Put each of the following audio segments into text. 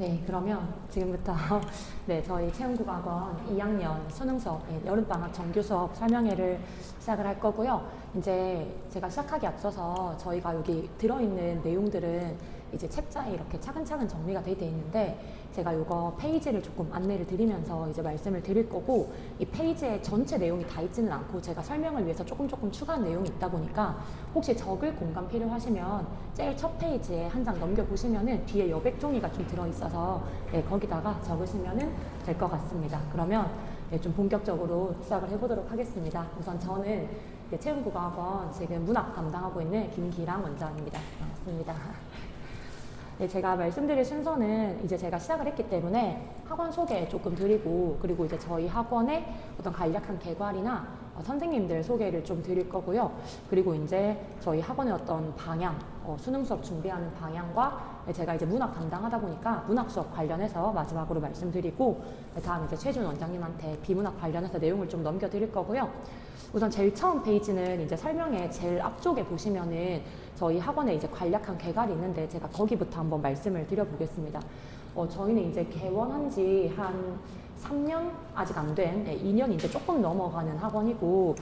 네, 그러면 지금부터 네, 저희 체험국악원 2학년 수능 수업, 여름방학 정규 수업 설명회를 시작을 할 거고요. 이제 제가 시작하기 앞서서 저희가 여기 들어있는 내용들은 이제 책자에 이렇게 차근차근 정리가 돼 있는데 제가 이거 페이지를 조금 안내를 드리면서 이제 말씀을 드릴 거고, 이 페이지에 전체 내용이 다 있지는 않고 제가 설명을 위해서 조금 추가한 내용이 있다 보니까 혹시 적을 공간 필요하시면 제일 첫 페이지에 한 장 넘겨보시면은 뒤에 여백 종이가 좀 들어있어서 거기다가 적으시면은 될 것 같습니다. 그러면 좀 본격적으로 시작을 해보도록 하겠습니다. 우선 저는 체험국악원 지금 문학 담당하고 있는 김기랑 원장입니다. 반갑습니다. 네, 제가 말씀드릴 순서는 이제 제가 시작을 했기 때문에 학원 소개 조금 드리고, 그리고 이제 저희 학원의 어떤 간략한 개괄이나 선생님들 소개를 좀 드릴 거고요. 그리고 이제 저희 학원의 어떤 방향, 수능 수업 준비하는 방향과 제가 이제 문학 담당하다 보니까 문학 수업 관련해서 마지막으로 말씀드리고, 다음 이제 최준 원장님한테 비문학 관련해서 내용을 좀 넘겨드릴 거고요. 우선 제일 처음 페이지는 이제 설명에 제일 앞쪽에 보시면은 저희 학원에 이제 간략한 개괄이 있는데 제가 거기부터 한번 말씀을 드려보겠습니다. 저희는 이제 개원한 지 한 3년 아직 안 된, 2년 이제 조금 넘어가는 학원이고,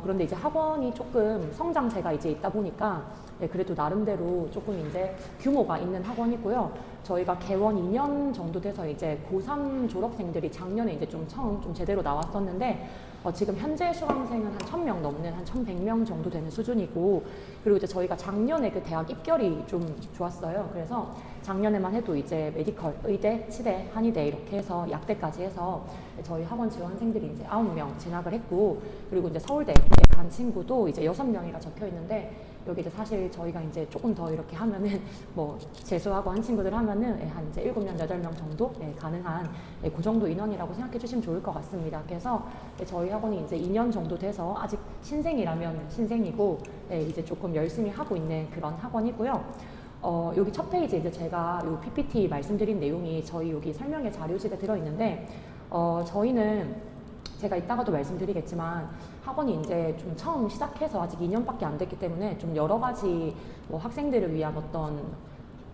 그런데 이제 학원이 조금 성장세가 이제 있다 보니까 그래도 나름대로 조금 이제 규모가 있는 학원이고요. 저희가 개원 2년 정도 돼서 이제 고3 졸업생들이 작년에 이제 좀 처음 좀 제대로 나왔었는데, 지금 현재 수강생은 한 1000명 넘는 한 1100명 정도 되는 수준이고, 그리고 이제 저희가 작년에 그 대학 입결이 좀 좋았어요. 그래서 작년에만 해도 이제 메디컬, 의대, 치대, 한의대 이렇게 해서 약대까지 해서 저희 학원 지원생들이 이제 9명 진학을 했고, 그리고 이제 서울대에 간 친구도 이제 6명이라 적혀 있는데, 여기 이제 사실 저희가 이제 조금 더 이렇게 하면은 뭐 재수하고 한 친구들 하면은 한 이제 7명, 8명 정도 가능한 그 정도 인원이라고 생각해 주시면 좋을 것 같습니다. 그래서 저희 학원이 이제 2년 정도 돼서 아직 신생이라면 신생이고 이제 조금 열심히 하고 있는 그런 학원이고요. 여기 첫 페이지 이제 제가 요 PPT 말씀드린 내용이 저희 여기 설명의 자료집에 들어있는데, 저희는 제가 이따가도 말씀드리겠지만 학원이 이제 좀 처음 시작해서 아직 2년밖에 안 됐기 때문에 좀 여러 가지 뭐 학생들을 위한 어떤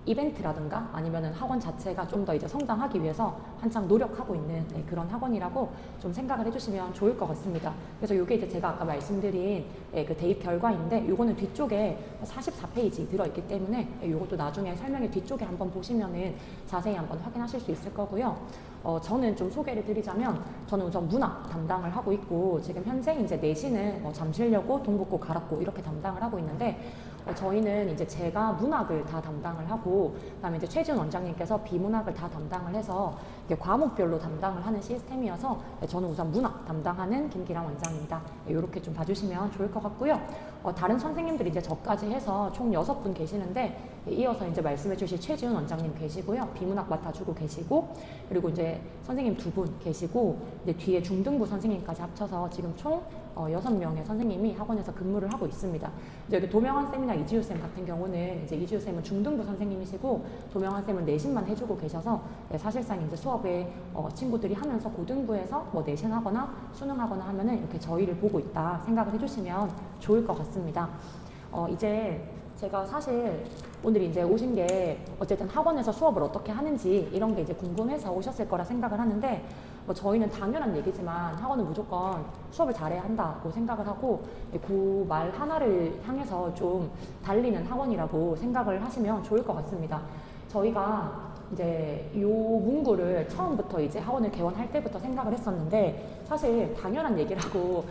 이벤트라든가 아니면은 학원 자체가 좀 더 이제 성장하기 위해서 한창 노력하고 있는 그런 학원이라고 좀 생각을 해주시면 좋을 것 같습니다. 그래서 이게 이제 제가 아까 말씀드린 그 대입 결과인데, 요거는 뒤쪽에 44페이지 들어있기 때문에 요것도 나중에 설명의 뒤쪽에 한번 보시면은 자세히 한번 확인하실 수 있을 거고요. 저는 좀 소개를 드리자면, 저는 우선 문학 담당을 하고 있고, 지금 현재 이제 내신은 잠실여고, 동북고, 가락고 이렇게 담당을 하고 있는데, 저희는 이제 제가 문학을 다 담당을 하고, 그다음에 이제 최준 원장님께서 비문학을 다 담당을 해서 과목별로 담당을 하는 시스템이어서 저는 우선 문학 담당하는 김기랑 원장입니다. 이렇게 좀 봐주시면 좋을 것 같고요. 다른 선생님들이 이제 저까지 해서 총 6분 계시는데, 이어서 이제 말씀해 주실 최지훈 원장님 계시고요. 비문학 맡아주고 계시고, 그리고 이제 선생님 2분 계시고, 이제 뒤에 중등부 선생님까지 합쳐서 지금 총 6명의 선생님이 학원에서 근무를 하고 있습니다. 이제 여기 도명환 쌤이나 이지우 쌤 같은 경우는 이제 이지우 쌤은 중등부 선생님이시고, 도명환 쌤은 내신만 해주고 계셔서 사실상 이제 수업에 친구들이 하면서 고등부에서 뭐 내신하거나 수능하거나 하면은 이렇게 저희를 보고 있다 생각을 해주시면 좋을 것 같습니다. 이제 제가 사실 오늘 이제 오신 게 어쨌든 학원에서 수업을 어떻게 하는지 이런 게 이제 궁금해서 오셨을 거라 생각을 하는데, 뭐 저희는 당연한 얘기지만 학원은 무조건 수업을 잘해야 한다고 생각을 하고, 그 말 하나를 향해서 좀 달리는 학원이라고 생각을 하시면 좋을 것 같습니다. 저희가 이제 요 문구를 처음부터 이제 학원을 개원할 때부터 생각을 했었는데, 사실 당연한 얘기라고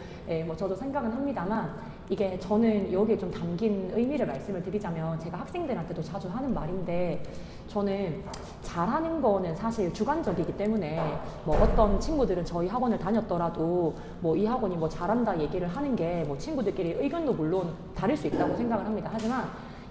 뭐 저도 생각은 합니다만, 이게 저는 여기에 좀 담긴 의미를 말씀을 드리자면, 제가 학생들한테도 자주 하는 말인데, 저는 잘하는 거는 사실 주관적이기 때문에 뭐 어떤 친구들은 저희 학원을 다녔더라도 뭐 이 학원이 뭐 잘한다 얘기를 하는 게 뭐 친구들끼리 의견도 물론 다를 수 있다고 생각을 합니다. 하지만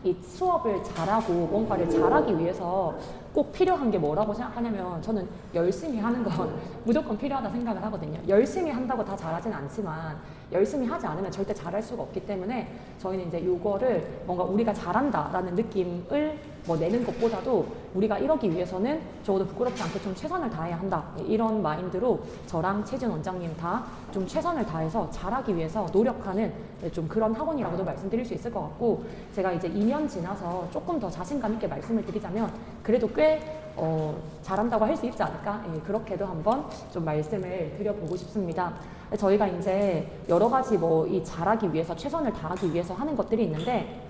이 수업을 잘하고 뭔가를 잘하기 위해서 꼭 필요한 게 뭐라고 생각하냐면, 저는 열심히 하는 건 무조건 필요하다 생각을 하거든요. 열심히 한다고 다 잘하진 않지만 열심히 하지 않으면 절대 잘할 수가 없기 때문에, 저희는 이제 요거를 뭔가 우리가 잘한다라는 느낌을 뭐 내는 것보다도 우리가 이러기 위해서는 적어도 부끄럽지 않게 좀 최선을 다해야 한다, 이런 마인드로 저랑 최준 원장님 다 좀 최선을 다해서 잘하기 위해서 노력하는 좀 그런 학원이라고도 말씀드릴 수 있을 것 같고, 제가 이제 2년 지나서 조금 더 자신감 있게 말씀을 드리자면, 그래도 꽤 잘한다고 할 수 있지 않을까? 예, 그렇게도 한번 좀 말씀을 드려보고 싶습니다. 저희가 이제 여러 가지 뭐 이 잘하기 위해서 최선을 다하기 위해서 하는 것들이 있는데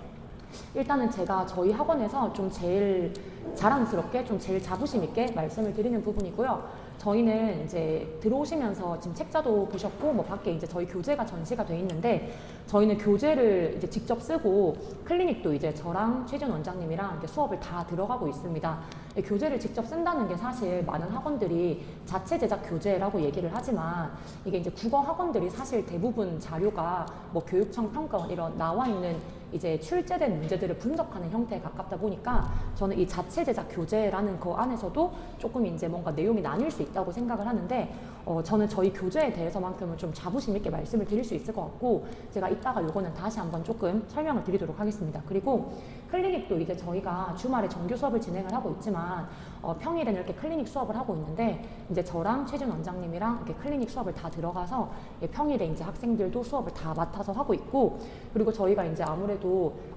일단은 제가 저희 학원에서 좀 제일 자랑스럽게 좀 제일 자부심 있게 말씀을 드리는 부분이고요. 저희는 이제 들어오시면서 지금 책자도 보셨고 뭐 밖에 이제 저희 교재가 전시가 돼 있는데 저희는 교재를 이제 직접 쓰고 클리닉도 이제 저랑 최준 원장님이랑 이제 수업을 다 들어가고 있습니다. 교재를 직접 쓴다는 게 사실 많은 학원들이 자체 제작 교재라고 얘기를 하지만 이게 이제 국어 학원들이 사실 대부분 자료가 뭐 교육청 평가원 이런 나와 있는 이제 출제된 문제들을 분석하는 형태에 가깝다 보니까 저는 이 자체 제작 교재라는 거 안에서도 조금 이제 뭔가 내용이 나뉠 수 있다고 생각을 하는데 저는 저희 교재에 대해서만큼은 좀 자부심 있게 말씀을 드릴 수 있을 것 같고 제가 이따가 요거는 다시 한번 조금 설명을 드리도록 하겠습니다. 그리고 클리닉도 이제 저희가 주말에 정규 수업을 진행을 하고 있지만 평일에는 이렇게 클리닉 수업을 하고 있는데 이제 저랑 최준 원장님이랑 이렇게 클리닉 수업을 다 들어가서 평일에 이제 학생들도 수업을 다 맡아서 하고 있고 그리고 저희가 이제 아무래도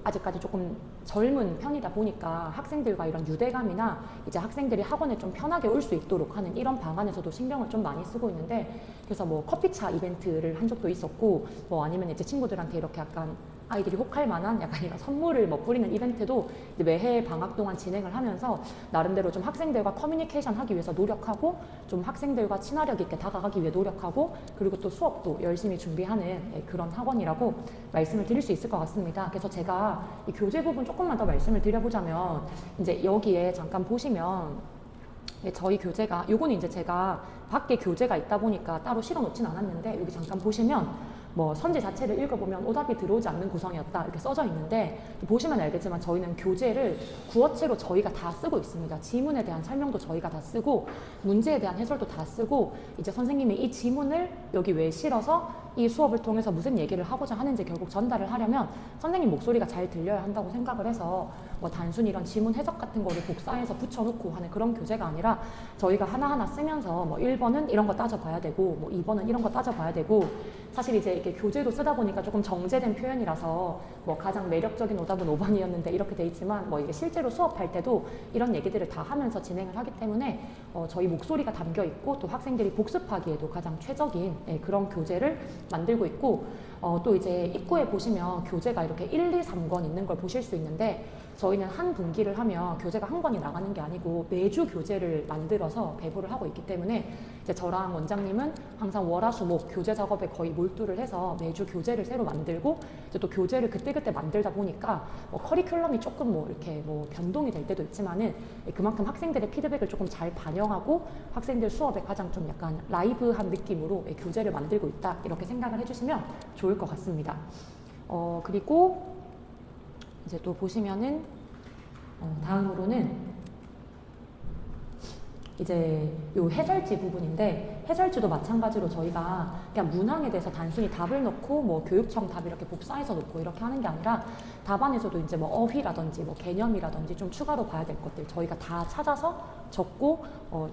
아직까지 조금 젊은 편이다 보니까 학생들과 이런 유대감이나 이제 학생들이 학원에 좀 편하게 올 수 있도록 하는 이런 방안에서도 신경을 좀 많이 쓰고 있는데 그래서 뭐 커피차 이벤트를 한 적도 있었고 뭐 아니면 이제 친구들한테 이렇게 약간 아이들이 혹할 만한 약간 이런 선물을 뭐 뿌리는 이벤트도 이제 매해 방학 동안 진행을 하면서 나름대로 좀 학생들과 커뮤니케이션 하기 위해서 노력하고 좀 학생들과 친화력 있게 다가가기 위해 노력하고 그리고 또 수업도 열심히 준비하는 그런 학원이라고 말씀을 드릴 수 있을 것 같습니다. 그래서 제가 이 교재 부분 조금만 더 말씀을 드려보자면 이제 여기에 잠깐 보시면 저희 교재가 요거는 이제 제가 밖에 교재가 있다 보니까 따로 실어 놓진 않았는데 여기 잠깐 보시면 뭐 선지 자체를 읽어보면 오답이 들어오지 않는 구성이었다 이렇게 써져 있는데 보시면 알겠지만 저희는 교재를 구어체로 저희가 다 쓰고 있습니다. 지문에 대한 설명도 저희가 다 쓰고 문제에 대한 해설도 다 쓰고 이제 선생님이 이 지문을 여기 왜 실어서 이 수업을 통해서 무슨 얘기를 하고자 하는지 결국 전달을 하려면 선생님 목소리가 잘 들려야 한다고 생각을 해서 뭐 단순히 이런 지문 해석 같은 거를 복사해서 붙여놓고 하는 그런 교재가 아니라 저희가 하나하나 쓰면서 뭐 1번은 이런 거 따져봐야 되고 뭐 2번은 이런 거 따져봐야 되고 사실 이제 이렇게 교재로 쓰다 보니까 조금 정제된 표현이라서 뭐 가장 매력적인 오답은 5번이었는데 이렇게 돼 있지만 뭐 이게 실제로 수업할 때도 이런 얘기들을 다 하면서 진행을 하기 때문에 저희 목소리가 담겨 있고 또 학생들이 복습하기에도 가장 최적인 그런 교재를 만들고 있고 또 이제 입구에 보시면 교재가 이렇게 1, 2, 3권 있는 걸 보실 수 있는데 저희는 한 분기를 하면 교재가 한 권이 나가는 게 아니고 매주 교재를 만들어서 배부를 하고 있기 때문에 이제 저랑 원장님은 항상 월화수목 교재 작업에 거의 몰두를 해서 매주 교재를 새로 만들고 이제 또 교재를 그때그때 만들다 보니까 뭐 커리큘럼이 조금 뭐 이렇게 뭐 변동이 될 때도 있지만은 그만큼 학생들의 피드백을 조금 잘 반영하고 학생들 수업에 가장 좀 약간 라이브한 느낌으로 교재를 만들고 있다 이렇게 생각을 해주시면 좋을 것 같습니다. 그리고 이제 또 보시면은 다음으로는 이제 요 해설지 부분인데 해설지도 마찬가지로 저희가 그냥 문항에 대해서 단순히 답을 넣고 뭐 교육청 답 이렇게 복사해서 넣고 이렇게 하는 게 아니라 답안에서도 이제 뭐 어휘라든지 뭐 개념이라든지 좀 추가로 봐야 될 것들 저희가 다 찾아서 적고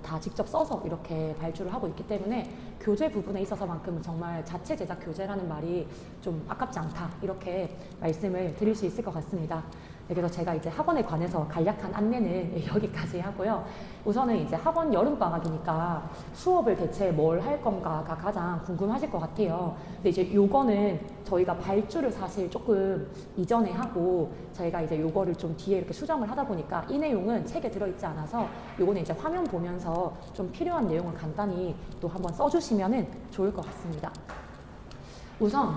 다 직접 써서 이렇게 발주를 하고 있기 때문에 교재 부분에 있어서만큼은 정말 자체 제작 교재라는 말이 좀 아깝지 않다 이렇게 말씀을 드릴 수 있을 것 같습니다. 그래서 제가 이제 학원에 관해서 간략한 안내는 여기까지 하고요. 우선은 이제 학원 여름방학이니까 수업을 대체 뭘 할 건가가 가장 궁금하실 것 같아요. 근데 이제 요거는 저희가 발주를 사실 조금 이전에 하고 저희가 이제 요거를 좀 뒤에 이렇게 수정을 하다 보니까 이 내용은 책에 들어있지 않아서 요거는 이제 화면 보면서 좀 필요한 내용을 간단히 또 한번 써주시면은 좋을 것 같습니다. 우선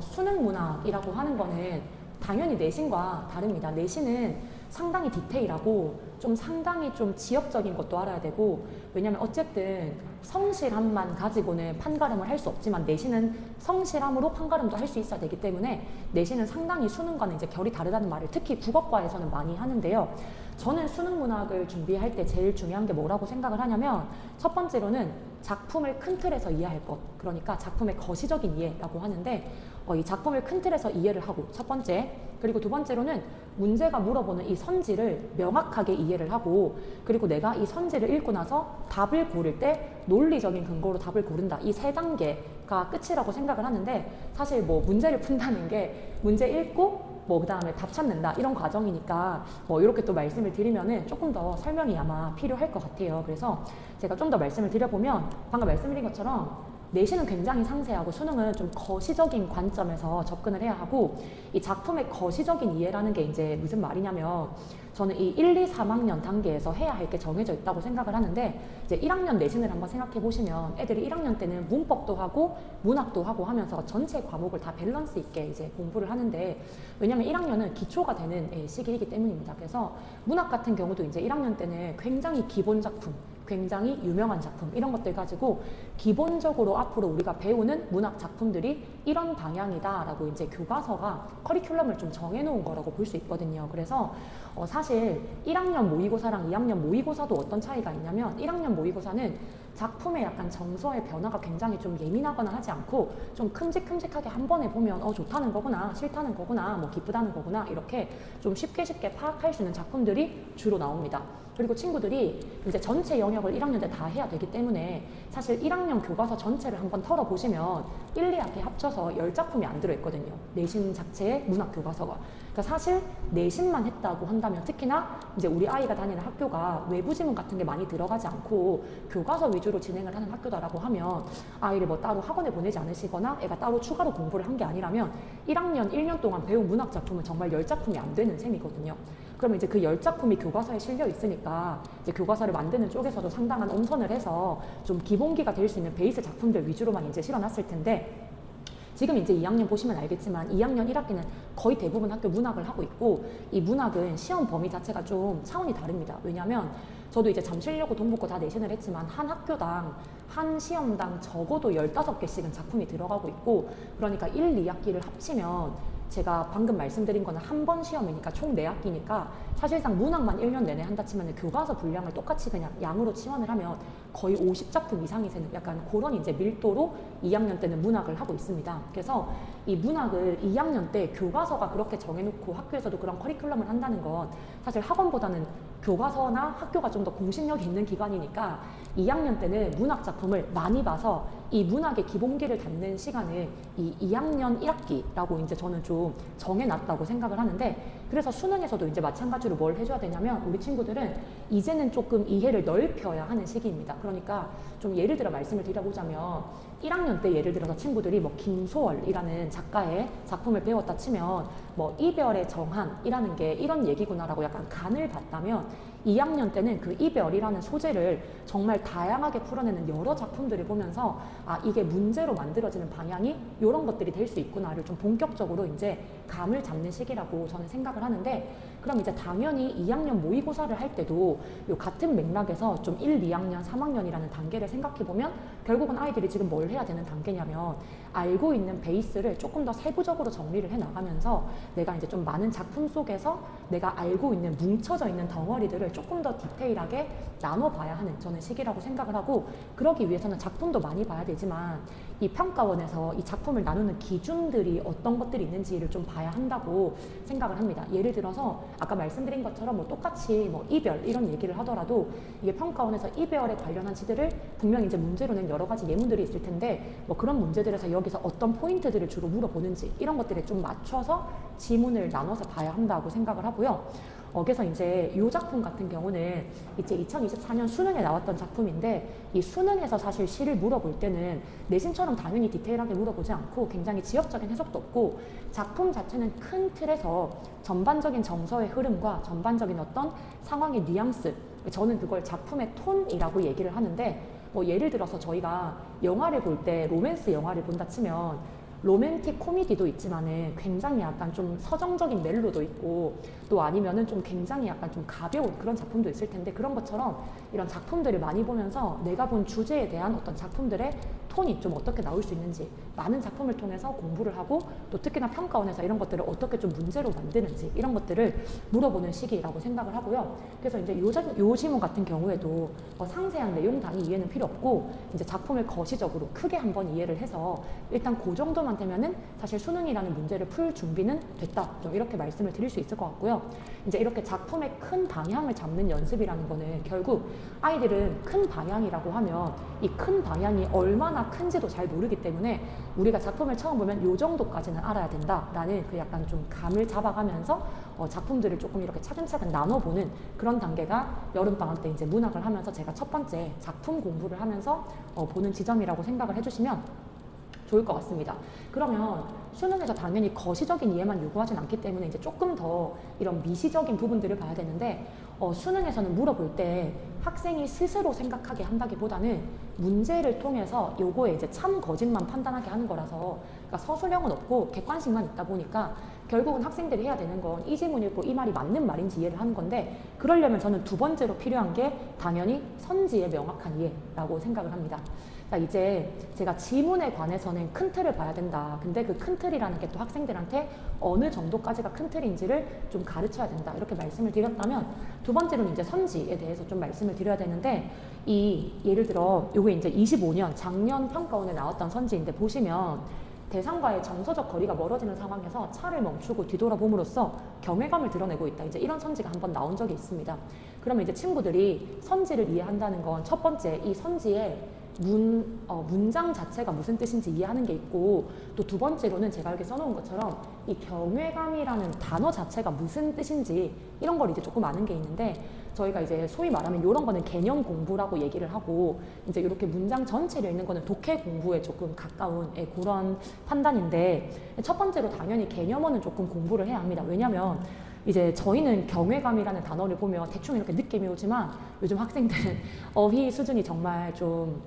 수능 문학이라고 하는 거는 당연히 내신과 다릅니다. 내신은 상당히 디테일하고 좀 상당히 좀 지역적인 것도 알아야 되고 왜냐면 어쨌든 성실함만 가지고는 판가름을 할 수 없지만 내신은 성실함으로 판가름도 할 수 있어야 되기 때문에 내신은 상당히 수능과는 이제 결이 다르다는 말을 특히 국어과에서는 많이 하는데요. 저는 수능 문학을 준비할 때 제일 중요한 게 뭐라고 생각을 하냐면 첫 번째로는 작품을 큰 틀에서 이해할 것 그러니까 작품의 거시적인 이해라고 하는데 이 작품을 큰 틀에서 이해를 하고 첫 번째 그리고 두 번째로는 문제가 물어보는 이 선지를 명확하게 이해를 하고 그리고 내가 이 선지를 읽고 나서 답을 고를 때 논리적인 근거로 답을 고른다 이 세 단계가 끝이라고 생각을 하는데 사실 뭐 문제를 푼다는 게 문제 읽고 뭐 그다음에 답 찾는다 이런 과정이니까 뭐 이렇게 또 말씀을 드리면은 조금 더 설명이 아마 필요할 것 같아요. 그래서 제가 좀 더 말씀을 드려보면 방금 말씀드린 것처럼 내신은 굉장히 상세하고 수능은 좀 거시적인 관점에서 접근을 해야 하고 이 작품의 거시적인 이해라는 게 이제 무슨 말이냐면 저는 이 1, 2, 3학년 단계에서 해야 할 게 정해져 있다고 생각을 하는데 이제 1학년 내신을 한번 생각해 보시면 애들이 1학년 때는 문법도 하고 문학도 하고 하면서 전체 과목을 다 밸런스 있게 이제 공부를 하는데 왜냐면 1학년은 기초가 되는 시기이기 때문입니다. 그래서 문학 같은 경우도 이제 1학년 때는 굉장히 기본 작품 굉장히 유명한 작품 이런 것들 가지고 기본적으로 앞으로 우리가 배우는 문학 작품들이 이런 방향이다 라고 이제 교과서가 커리큘럼을 좀 정해놓은 거라고 볼 수 있거든요. 그래서 사실 1학년 모의고사랑 2학년 모의고사도 어떤 차이가 있냐면 1학년 모의고사는 작품의 약간 정서의 변화가 굉장히 좀 예민하거나 하지 않고 좀 큼직큼직하게 한 번에 보면 좋다는 거구나 싫다는 거구나 뭐 기쁘다는 거구나 이렇게 좀 쉽게 파악할 수 있는 작품들이 주로 나옵니다. 그리고 친구들이 이제 전체 영역을 1학년 때 다 해야 되기 때문에 사실 1학년 교과서 전체를 한번 털어보시면 1, 2학기 합쳐서 10작품이 안 들어있거든요. 내신 자체의 문학 교과서가. 그러니까 사실 내신만 했다고 한다면 특히나 이제 우리 아이가 다니는 학교가 외부 지문 같은 게 많이 들어가지 않고 교과서 위주로 진행을 하는 학교다라고 하면 아이를 뭐 따로 학원에 보내지 않으시거나 애가 따로 추가로 공부를 한 게 아니라면 1학년 1년 동안 배운 문학 작품은 정말 10작품이 안 되는 셈이거든요. 그러면 이제 그 10작품이 교과서에 실려 있으니까 이제 교과서를 만드는 쪽에서도 상당한 엄선을 해서 좀 기본기가 될 수 있는 베이스 작품들 위주로만 이제 실어놨을 텐데 지금 이제 2학년 보시면 알겠지만 2학년 1학기는 거의 대부분 학교 문학을 하고 있고 이 문학은 시험 범위 자체가 좀 차원이 다릅니다. 왜냐하면 저도 이제 잠실여고 동북고 다 내신을 했지만 한 학교당 한 시험당 적어도 15개씩은 작품이 들어가고 있고 그러니까 1, 2학기를 합치면 제가 방금 말씀드린 거는 한 번 시험이니까 총 4학기니까 사실상 문학만 1년 내내 한다 치면 교과서 분량을 똑같이 그냥 양으로 치환을 하면 거의 50작품 이상이 되는 약간 그런 이제 밀도로 2학년 때는 문학을 하고 있습니다. 그래서 이 문학을 2학년 때 교과서가 그렇게 정해놓고 학교에서도 그런 커리큘럼을 한다는 건 사실 학원보다는 교과서나 학교가 좀 더 공신력이 있는 기관이니까 2학년 때는 문학 작품을 많이 봐서 이 문학의 기본기를 닫는 시간을 이 2학년 1학기라고 이제 저는 좀 정해놨다고 생각을 하는데 그래서 수능에서도 이제 마찬가지로 뭘 해줘야 되냐면 우리 친구들은 이제는 조금 이해를 넓혀야 하는 시기입니다. 그러니까 좀 예를 들어 말씀을 드려보자면 1학년 때 예를 들어서 친구들이 뭐 김소월이라는 작가의 작품을 배웠다 치면 뭐 이별의 정한이라는 게 이런 얘기구나라고 약간 간을 봤다면 2학년 때는 그 이별이라는 소재를 정말 다양하게 풀어내는 여러 작품들을 보면서 아 이게 문제로 만들어지는 방향이 이런 것들이 될 수 있구나를 좀 본격적으로 이제 감을 잡는 시기라고 저는 생각을 하는데 그럼 이제 당연히 2학년 모의고사를 할 때도 요 같은 맥락에서 좀 1, 2학년, 3학년이라는 단계를 생각해보면 결국은 아이들이 지금 뭘 해야 되는 단계냐면 알고 있는 베이스를 조금 더 세부적으로 정리를 해 나가면서 내가 이제 좀 많은 작품 속에서 내가 알고 있는 뭉쳐져 있는 덩어리들을 조금 더 디테일하게 나눠봐야 하는 저는 시기라고 생각을 하고 그러기 위해서는 작품도 많이 봐야 되지만 이 평가원에서 이 작품을 나누는 기준들이 어떤 것들이 있는지를 좀 봐야 한다고 생각을 합니다. 예를 들어서 아까 말씀드린 것처럼 뭐 똑같이 뭐 이별 이런 얘기를 하더라도 이게 평가원에서 이별에 관련한 시들을 분명히 이제 문제로 낸 여러 가지 예문들이 있을 텐데 뭐 그런 문제들에서 여기서 어떤 포인트들을 주로 물어보는지 이런 것들에 좀 맞춰서 지문을 나눠서 봐야 한다고 생각을 하고요. 그래서 이제 이 작품 같은 경우는 이제 2024년 수능에 나왔던 작품인데 이 수능에서 사실 시를 물어볼 때는 내신처럼 당연히 디테일하게 물어보지 않고 굉장히 지역적인 해석도 없고 작품 자체는 큰 틀에서 전반적인 정서의 흐름과 전반적인 어떤 상황의 뉘앙스 저는 그걸 작품의 톤이라고 얘기를 하는데 뭐 예를 들어서 저희가 영화를 볼 때 로맨스 영화를 본다 치면 로맨틱 코미디도 있지만은 굉장히 약간 좀 서정적인 멜로도 있고 또 아니면은 좀 굉장히 약간 좀 가벼운 그런 작품도 있을 텐데 그런 것처럼 이런 작품들을 많이 보면서 내가 본 주제에 대한 어떤 작품들의 톤이 좀 어떻게 나올 수 있는지 많은 작품을 통해서 공부를 하고 또 특히나 평가원에서 이런 것들을 어떻게 좀 문제로 만드는지 이런 것들을 물어보는 시기라고 생각을 하고요. 그래서 이제 요 지문 같은 경우에도 상세한 내용 단위 이해는 필요 없고 이제 작품을 거시적으로 크게 한번 이해를 해서 일단 그 정도면 정도만 되면은 사실 수능이라는 문제를 풀 준비는 됐다. 좀 이렇게 말씀을 드릴 수 있을 것 같고요. 이제 이렇게 작품의 큰 방향을 잡는 연습이라는 거는 결국 아이들은 큰 방향이라고 하면 이 큰 방향이 얼마나 큰지도 잘 모르기 때문에 우리가 작품을 처음 보면 요 정도까지는 알아야 된다라는 그 약간 좀 감을 잡아가면서 작품들을 조금 이렇게 차근차근 나눠보는 그런 단계가 여름방학 때 이제 문학을 하면서 제가 첫 번째 작품 공부를 하면서 보는 지점이라고 생각을 해주시면 좋을 것 같습니다. 그러면 수능에서 당연히 거시적인 이해만 요구하진 않기 때문에 이제 조금 더 이런 미시적인 부분들을 봐야 되는데 수능에서는 물어볼 때 학생이 스스로 생각하게 한다기보다는 문제를 통해서 요거에 이제 참 거짓만 판단하게 하는 거라서 그러니까 서술형은 없고 객관식만 있다 보니까 결국은 학생들이 해야 되는 건 이 지문 읽고 이 말이 맞는 말인지 이해를 하는 건데 그러려면 저는 두 번째로 필요한 게 당연히 선지의 명확한 이해라고 생각을 합니다. 자, 이제 제가 지문에 관해서는 큰 틀을 봐야 된다. 근데 그 큰 틀이라는 게 또 학생들한테 어느 정도까지가 큰 틀인지를 좀 가르쳐야 된다. 이렇게 말씀을 드렸다면 두 번째로는 이제 선지에 대해서 좀 말씀을 드려야 되는데 예를 들어 요게 이제 25년 작년 평가원에 나왔던 선지인데 보시면 대상과의 정서적 거리가 멀어지는 상황에서 차를 멈추고 뒤돌아봄으로써 경외감을 드러내고 있다. 이제 이런 선지가 한번 나온 적이 있습니다. 그러면 이제 친구들이 선지를 이해한다는 건 첫 번째 이 선지의 문장 자체가 무슨 뜻인지 이해하는 게 있고 또 두 번째로는 제가 이렇게 써놓은 것처럼 이 경외감이라는 단어 자체가 무슨 뜻인지 이런 걸 이제 조금 아는 게 있는데 저희가 이제 소위 말하면 이런 거는 개념 공부라고 얘기를 하고 이제 이렇게 문장 전체를 읽는 거는 독해 공부에 조금 가까운 그런 판단인데 첫 번째로 당연히 개념어는 조금 공부를 해야 합니다. 왜냐면 이제 저희는 경외감이라는 단어를 보면 대충 이렇게 느낌이 오지만 요즘 학생들은 어휘 수준이 정말 좀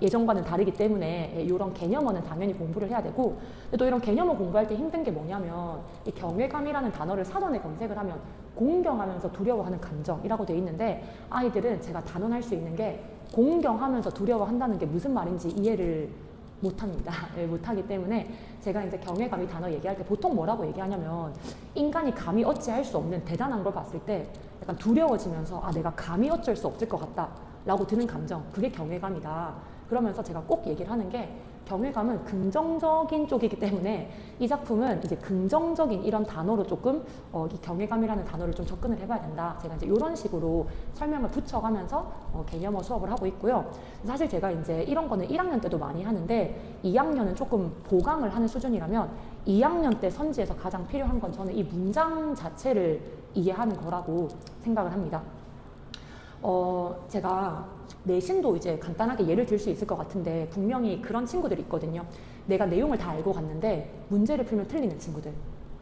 예전과는 다르기 때문에 이런 개념어는 당연히 공부를 해야 되고 또 이런 개념어 공부할 때 힘든 게 뭐냐면 이 경외감이라는 단어를 사전에 검색을 하면 공경하면서 두려워하는 감정이라고 돼 있는데 아이들은 제가 단언할 수 있는 게 공경하면서 두려워한다는 게 무슨 말인지 이해를 못합니다. 못하기 때문에 제가 이제 경외감 이 단어 얘기할 때 보통 뭐라고 얘기하냐면 인간이 감히 어찌할 수 없는 대단한 걸 봤을 때 약간 두려워지면서 내가 감히 어쩔 수 없을 것 같다 라고 드는 감정, 그게 경외감이다. 그러면서 제가 꼭 얘기를 하는 게 경외감은 긍정적인 쪽이기 때문에 이 작품은 이제 긍정적인 이런 단어로 조금 이 경외감이라는 단어를 좀 접근을 해봐야 된다. 제가 이제 이런 식으로 설명을 붙여가면서 개념어 수업을 하고 있고요. 사실 제가 이제 이런 거는 1학년 때도 많이 하는데 2학년은 조금 보강을 하는 수준이라면 2학년 때 선지에서 가장 필요한 건 저는 이 문장 자체를 이해하는 거라고 생각을 합니다. 제가 내신도 이제 간단하게 예를 들 수 있을 것 같은데 분명히 그런 친구들이 있거든요. 내가 내용을 다 알고 갔는데 문제를 풀면 틀리는 친구들.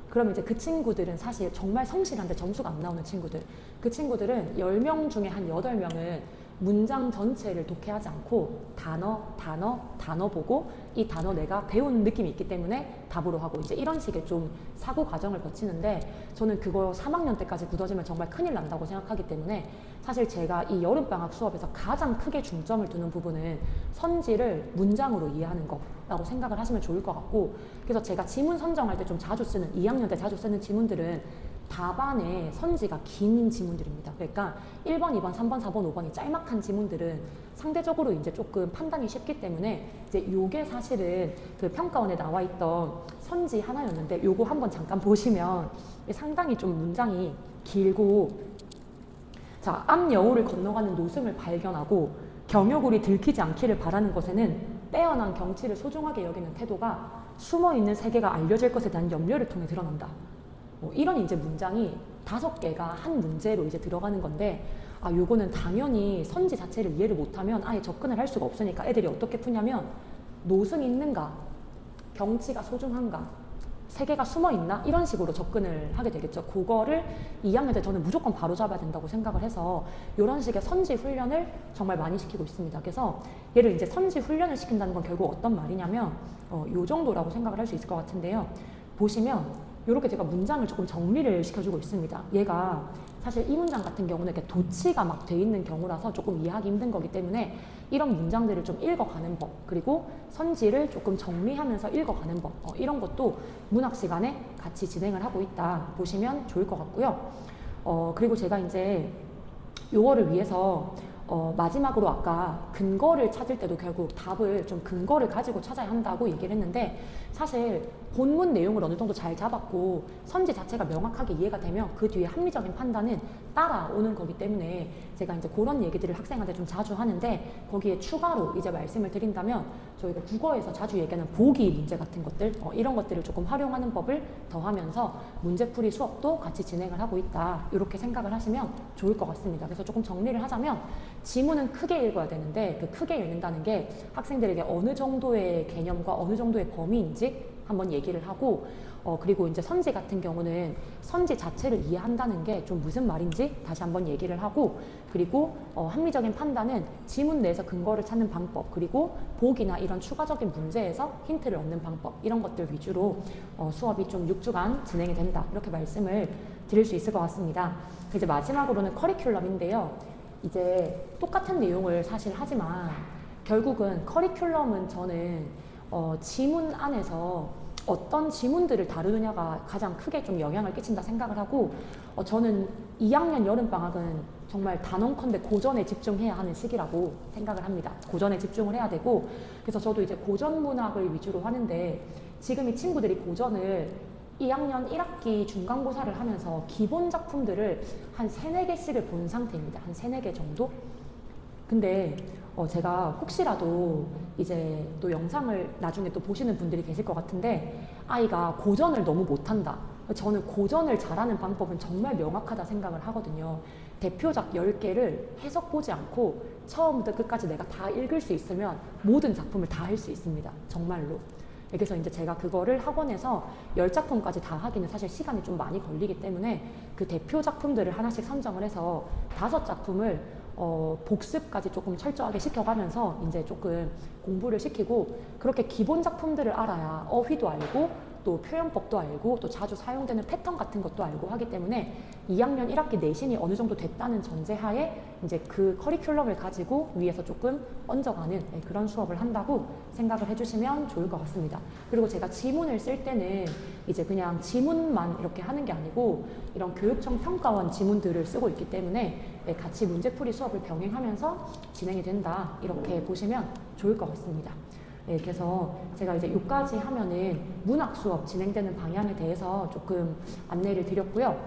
그러면 이제 그 친구들은 사실 정말 성실한데 점수가 안 나오는 친구들. 그 친구들은 10명 중에 한 8명은 문장 전체를 독해하지 않고 단어 보고 이 단어 내가 배운 느낌이 있기 때문에 답으로 하고 이제 이런 식의 좀 사고 과정을 거치는데 저는 그거 3학년 때까지 굳어지면 정말 큰일 난다고 생각하기 때문에 사실 제가 이 여름방학 수업에서 가장 크게 중점을 두는 부분은 선지를 문장으로 이해하는 거라고 생각을 하시면 좋을 것 같고 그래서 제가 지문 선정할 때 좀 자주 쓰는 2학년 때 자주 쓰는 지문들은 답안에 선지가 긴 지문들입니다. 그러니까 1번, 2번, 3번, 4번, 5번이 짤막한 지문들은 상대적으로 이제 조금 판단이 쉽기 때문에 이제 요게 사실은 그 평가원에 나와 있던 선지 하나였는데 요거 한번 잠깐 보시면 상당히 좀 문장이 길고 자, 앞 여우를 건너가는 노승을 발견하고 경효굴이 들키지 않기를 바라는 것에는 빼어난 경치를 소중하게 여기는 태도가 숨어있는 세계가 알려질 것에 대한 염려를 통해 드러난다. 이런 이제 문장이 5개가 한 문제로 이제 들어가는 건데 요거는 당연히 선지 자체를 이해를 못하면 아예 접근을 할 수가 없으니까 애들이 어떻게 푸냐면 노승이 있는가, 경치가 소중한가, 세계가 숨어있나? 이런 식으로 접근을 하게 되겠죠. 그거를 2학년 때 저는 무조건 바로 잡아야 된다고 생각을 해서 이런 식의 선지 훈련을 정말 많이 시키고 있습니다. 그래서 얘를 이제 선지 훈련을 시킨다는 건 결국 어떤 말이냐면 요 정도라고 생각을 할 수 있을 것 같은데요. 보시면 이렇게 제가 문장을 조금 정리를 시켜주고 있습니다. 얘가 사실 이 문장 같은 경우는 이렇게 도치가 막 돼 있는 경우라서 조금 이해하기 힘든 거기 때문에 이런 문장들을 좀 읽어가는 법 그리고 선지를 조금 정리하면서 읽어가는 법 이런 것도 문학 시간에 같이 진행을 하고 있다 보시면 좋을 것 같고요. 그리고 제가 이제 요거를 위해서 마지막으로 아까 근거를 찾을 때도 결국 답을 좀 근거를 가지고 찾아야 한다고 얘기를 했는데, 사실 본문 내용을 어느 정도 잘 잡았고 선지 자체가 명확하게 이해가 되면 그 뒤에 합리적인 판단은 따라오는 거기 때문에 제가 이제 그런 얘기들을 학생한테 좀 자주 하는데, 거기에 추가로 이제 말씀을 드린다면 저희가 국어에서 자주 얘기하는 보기 문제 같은 것들, 이런 것들을 조금 활용하는 법을 더하면서 문제풀이 수업도 같이 진행을 하고 있다, 이렇게 생각을 하시면 좋을 것 같습니다. 그래서 조금 정리를 하자면, 지문은 크게 읽어야 되는데 그 크게 읽는다는 게 학생들에게 어느 정도의 개념과 어느 정도의 범위인지 한번 얘기를 하고, 그리고 이제 선지 같은 경우는 선지 자체를 이해한다는 게 좀 무슨 말인지 다시 한번 얘기를 하고, 그리고 합리적인 판단은 지문 내에서 근거를 찾는 방법, 그리고 보기나 이런 추가적인 문제에서 힌트를 얻는 방법, 이런 것들 위주로 수업이 좀 6주간 진행이 된다, 이렇게 말씀을 드릴 수 있을 것 같습니다. 이제 마지막으로는 커리큘럼인데요. 이제 똑같은 내용을 사실 하지만 결국은 커리큘럼은 저는 지문 안에서 어떤 지문들을 다루느냐가 가장 크게 좀 영향을 끼친다 생각을 하고, 저는 2학년 여름방학은 정말 단언컨대 고전에 집중해야 하는 시기라고 생각을 합니다. 고전에 집중을 해야 되고, 그래서 저도 이제 고전 문학을 위주로 하는데, 지금 이 친구들이 고전을 2학년 1학기 중간고사를 하면서 기본 작품들을 한 3, 4개씩을 본 상태입니다. 한 3, 4개 정도? 근데 제가 혹시라도 이제 또 영상을 나중에 또 보시는 분들이 계실 것 같은데, 아이가 고전을 너무 못한다. 저는 고전을 잘하는 방법은 정말 명확하다 생각을 하거든요. 대표작 10개를 해석 보지 않고 처음부터 끝까지 내가 다 읽을 수 있으면 모든 작품을 다 할 수 있습니다. 정말로. 그래서 이제 제가 그거를 학원에서 10작품까지 다 하기는 사실 시간이 좀 많이 걸리기 때문에 그 대표 작품들을 하나씩 선정을 해서 5작품을 복습까지 조금 철저하게 시켜가면서 이제 조금 공부를 시키고, 그렇게 기본 작품들을 알아야 어휘도 알고 또 표현법도 알고 또 자주 사용되는 패턴 같은 것도 알고 하기 때문에 2학년 1학기 내신이 어느 정도 됐다는 전제하에 이제 그 커리큘럼을 가지고 위에서 조금 얹어가는 그런 수업을 한다고 생각을 해주시면 좋을 것 같습니다. 그리고 제가 지문을 쓸 때는 이제 그냥 지문만 이렇게 하는 게 아니고 이런 교육청 평가원 지문들을 쓰고 있기 때문에 같이 문제풀이 수업을 병행하면서 진행이 된다, 이렇게 보시면 좋을 것 같습니다. 그래서 제가 이제 여기까지 하면은 문학 수업 진행되는 방향에 대해서 조금 안내를 드렸고요.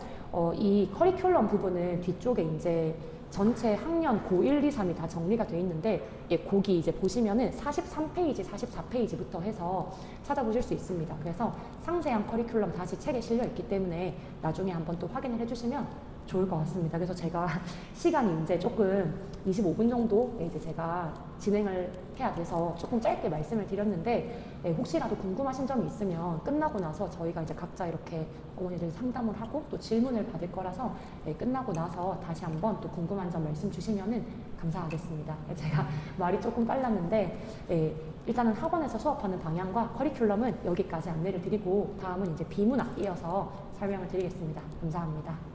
이 커리큘럼 부분은 뒤쪽에 이제 전체 학년 고1, 2, 3이 다 정리가 되어 있는데, 거기 이제 보시면은 43페이지, 44페이지부터 해서 찾아보실 수 있습니다. 그래서 상세한 커리큘럼 다시 책에 실려 있기 때문에 나중에 한번 또 확인을 해주시면 좋을 것 같습니다. 그래서 제가 시간이 이제 조금 25분 정도 이제 제가 진행을 해야 돼서 조금 짧게 말씀을 드렸는데, 혹시라도 궁금하신 점이 있으면 끝나고 나서 저희가 이제 각자 이렇게 어머니들 상담을 하고 또 질문을 받을 거라서 끝나고 나서 다시 한번 또 궁금한 점 말씀 주시면은 감사하겠습니다. 제가 말이 조금 빨랐는데 일단은 학원에서 수업하는 방향과 커리큘럼은 여기까지 안내를 드리고, 다음은 이제 비문학 이어서 설명을 드리겠습니다. 감사합니다.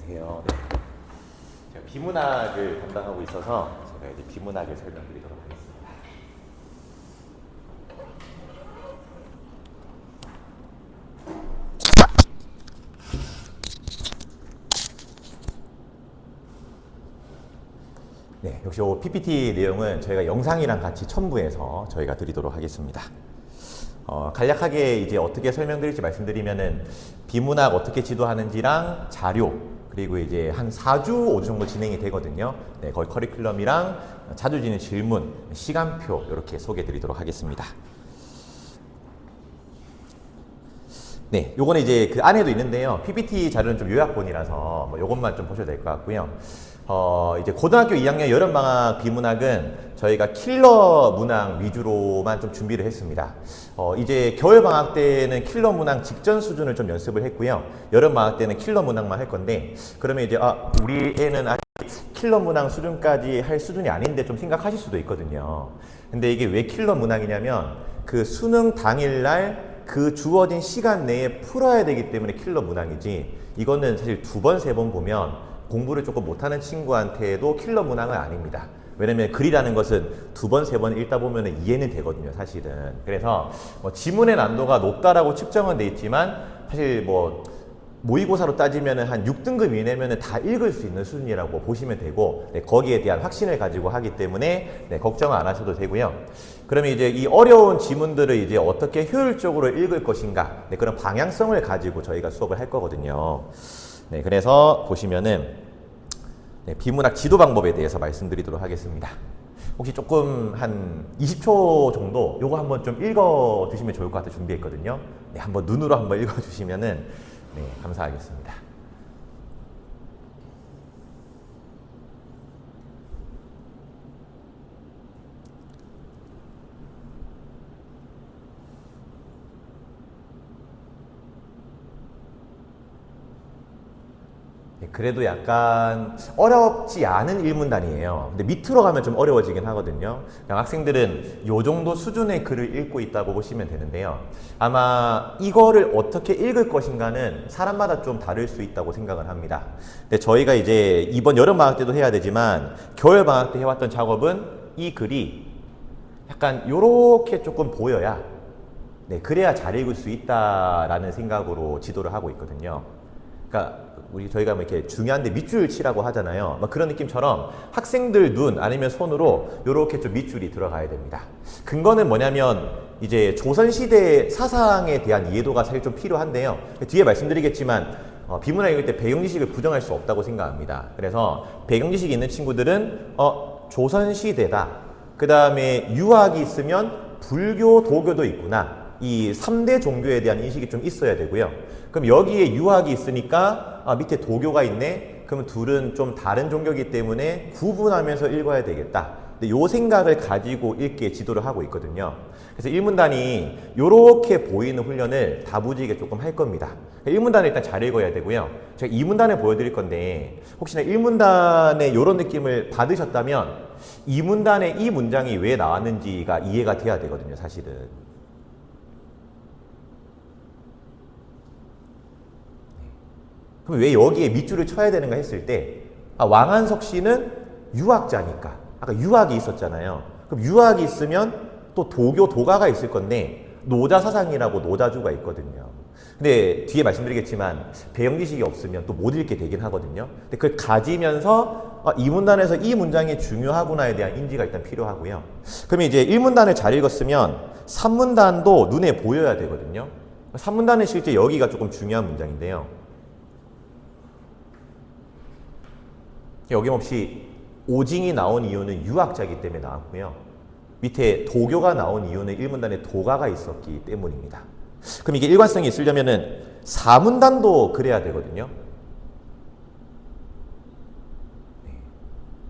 안녕하세요. 네. 제가 비문학을 담당하고 있어서 제가 이제 비문학을 설명드리도록 하겠습니다. 네, 역시 PPT 내용은 저희가 영상이랑 같이 첨부해서 저희가 드리도록 하겠습니다. 간략하게 이제 어떻게 설명드릴지 말씀드리면은 비문학 어떻게 지도하는지랑 자료, 그리고 이제 한 4주, 5주 정도 진행이 되거든요. 네, 거의 커리큘럼이랑 자주 지는 질문, 시간표 이렇게 소개해 드리도록 하겠습니다. 네, 요거는 이제 그 안에도 있는데요. PPT 자료는 좀 요약본이라서 뭐 요것만 좀 보셔도 될 것 같고요. 이제 고등학교 2학년 여름방학 비문학은 저희가 킬러 문항 위주로만 좀 준비를 했습니다. 이제 겨울방학 때는 킬러 문항 직전 수준을 좀 연습을 했고요. 여름방학 때는 킬러 문항만 할 건데, 그러면 이제, 우리 애는 아직 킬러 문항 수준까지 할 수준이 아닌데 좀 생각하실 수도 있거든요. 근데 이게 왜 킬러 문항이냐면, 그 수능 당일날 그 주어진 시간 내에 풀어야 되기 때문에 킬러 문항이지, 이거는 사실 2번, 3번 보면 공부를 조금 못하는 친구한테도 킬러 문항은 아닙니다. 왜냐면 글이라는 것은 2번, 3번 읽다 보면 이해는 되거든요, 사실은. 그래서 지문의 난도가 높다라고 측정은 돼 있지만, 사실 모의고사로 따지면 한 6등급 이내면 다 읽을 수 있는 수준이라고 보시면 되고, 네, 거기에 대한 확신을 가지고 하기 때문에 네, 걱정 안 하셔도 되고요. 그러면 이제 이 어려운 지문들을 이제 어떻게 효율적으로 읽을 것인가, 네, 그런 방향성을 가지고 저희가 수업을 할 거거든요. 네, 그래서 보시면은 네, 비문학 지도 방법에 대해서 말씀드리도록 하겠습니다. 혹시 조금 한 20초 정도 요거 한번 좀 읽어 주시면 좋을 것 같아 준비했거든요. 네, 한번 눈으로 한번 읽어 주시면은 네, 감사하겠습니다. 그래도 약간 어렵지 않은 일문단이에요. 근데 밑으로 가면 좀 어려워지긴 하거든요. 그냥 학생들은 요 정도 수준의 글을 읽고 있다고 보시면 되는데요. 아마 이거를 어떻게 읽을 것인가는 사람마다 좀 다를 수 있다고 생각을 합니다. 근데 저희가 이제 이번 여름방학 때도 해야 되지만 겨울방학 때 해왔던 작업은 이 글이 약간 요렇게 조금 보여야, 네, 그래야 잘 읽을 수 있다라는 생각으로 지도를 하고 있거든요. 그러니까 저희가 이렇게 중요한데 밑줄 치라고 하잖아요. 막 그런 느낌처럼 학생들 눈 아니면 손으로 이렇게 좀 밑줄이 들어가야 됩니다. 근거는 뭐냐면 이제 조선시대 사상에 대한 이해도가 사실 좀 필요한데요. 뒤에 말씀드리겠지만 비문학 읽을 때 배경지식을 부정할 수 없다고 생각합니다. 그래서 배경지식이 있는 친구들은 조선시대다. 그 다음에 유학이 있으면 불교, 도교도 있구나. 이 3대 종교에 대한 인식이 좀 있어야 되고요. 그럼 여기에 유학이 있으니까 밑에 도교가 있네. 그러면 둘은 좀 다른 종교이기 때문에 구분하면서 읽어야 되겠다. 근데 요 생각을 가지고 읽기에 지도를 하고 있거든요. 그래서 일문단이 요렇게 보이는 훈련을 다부지게 조금 할 겁니다. 1문단을 일단 잘 읽어야 되고요. 제가 2문단을 보여드릴 건데 혹시나 1문단에 요런 느낌을 받으셨다면 2문단에 이 문장이 왜 나왔는지가 이해가 돼야 되거든요, 사실은. 그럼 왜 여기에 밑줄을 쳐야 되는가 했을 때, 왕한석 씨는 유학자니까. 아까 유학이 있었잖아요. 그럼 유학이 있으면 또 도교, 도가가 있을 건데, 노자사상이라고 노자주가 있거든요. 근데 뒤에 말씀드리겠지만, 배경지식이 없으면 또 못 읽게 되긴 하거든요. 근데 그걸 가지면서, 이 문단에서 이 문장이 중요하구나에 대한 인지가 일단 필요하고요. 그러면 이제 1문단을 잘 읽었으면, 3문단도 눈에 보여야 되거든요. 3문단은 실제 여기가 조금 중요한 문장인데요. 여김없이 오징이 나온 이유는 유학자이기 때문에 나왔고요. 밑에 도교가 나온 이유는 1문단에 도가가 있었기 때문입니다. 그럼 이게 일관성이 있으려면은 4문단도 그래야 되거든요.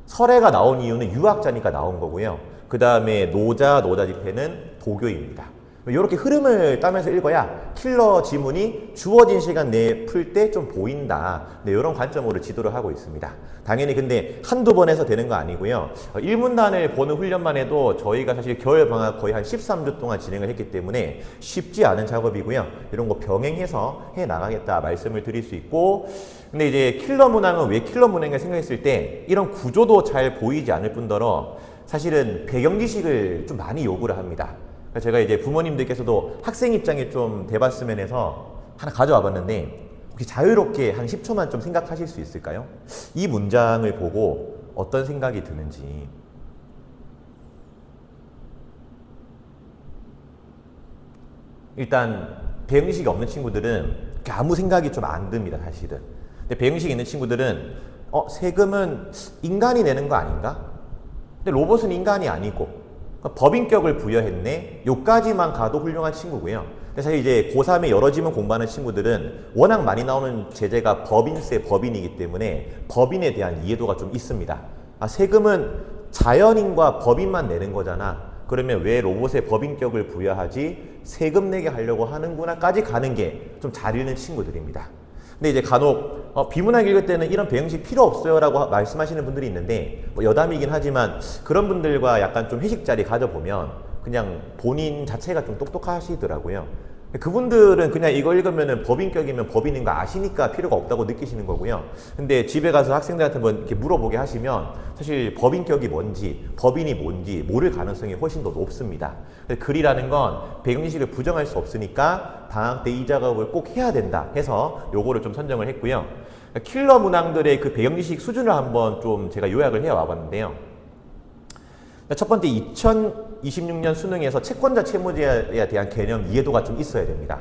설애가 나온 이유는 유학자니까 나온 거고요. 그 다음에 노자, 노자집회는 도교입니다. 이렇게 흐름을 따면서 읽어야 킬러 지문이 주어진 시간 내에 풀 때 좀 보인다. 네, 이런 관점으로 지도를 하고 있습니다. 당연히 근데 한두 번 해서 되는 거 아니고요. 1문단을 보는 훈련만 해도 저희가 사실 겨울방학 거의 한 13주 동안 진행을 했기 때문에 쉽지 않은 작업이고요. 이런 거 병행해서 해 나가겠다 말씀을 드릴 수 있고, 근데 이제 킬러 문항은 왜 킬러 문항인가 생각했을 때 이런 구조도 잘 보이지 않을 뿐더러 사실은 배경지식을 좀 많이 요구를 합니다. 제가 이제 부모님들께서도 학생 입장에 좀 돼봤으면 해서 하나 가져와 봤는데 혹시 자유롭게 한 10초만 좀 생각하실 수 있을까요? 이 문장을 보고 어떤 생각이 드는지. 일단 배경지식이 없는 친구들은 아무 생각이 좀 안 듭니다, 사실은. 근데 배경지식이 있는 친구들은 세금은 인간이 내는 거 아닌가? 근데 로봇은 인간이 아니고 법인격을 부여했네. 요까지만 가도 훌륭한 친구고요. 사실 이제 고3에 여러 지문 공부하는 친구들은 워낙 많이 나오는 제재가 법인세, 법인이기 때문에 법인에 대한 이해도가 좀 있습니다. 아, 세금은 자연인과 법인만 내는 거잖아. 그러면 왜 로봇에 법인격을 부여하지? 세금 내게 하려고 하는구나까지 가는 게 좀 잘 읽는 친구들입니다. 근데 이제 간혹 비문학 읽을 때는 이런 배경식 필요 없어요 라고 말씀하시는 분들이 있는데 뭐 여담이긴 하지만 그런 분들과 약간 좀 회식 자리 가져보면 그냥 본인 자체가 좀 똑똑하시더라고요. 그분들은 그냥 이거 읽으면은 법인격이면 법인인 거 아시니까 필요가 없다고 느끼시는 거고요. 근데 집에 가서 학생들한테 한번 이렇게 물어보게 하시면 사실 법인격이 뭔지, 법인이 뭔지 모를 가능성이 훨씬 더 높습니다. 글이라는 건 배경식을 부정할 수 없으니까 방학 때 이 작업을 꼭 해야 된다 해서 요거를 좀 선정을 했고요. 킬러 문항들의 그 배경식 수준을 한번 좀 제가 요약을 해 와봤는데요. 첫 번째 2026년 수능에서 채권자 채무자에 대한 개념 이해도가 좀 있어야 됩니다.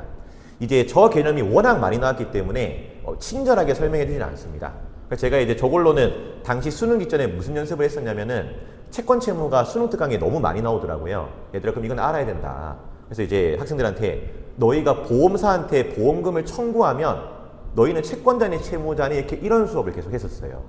이제 저 개념이 워낙 많이 나왔기 때문에 친절하게 설명해 주지는 않습니다. 그래서 제가 이제 저걸로는 당시 수능 직전에 무슨 연습을 했었냐면은 채권 채무가 수능 특강에 너무 많이 나오더라고요. 얘들아 그럼 이건 알아야 된다. 그래서 이제 학생들한테 너희가 보험사한테 보험금을 청구하면 너희는 채권자니 채무자니 이렇게 이런 수업을 계속 했었어요.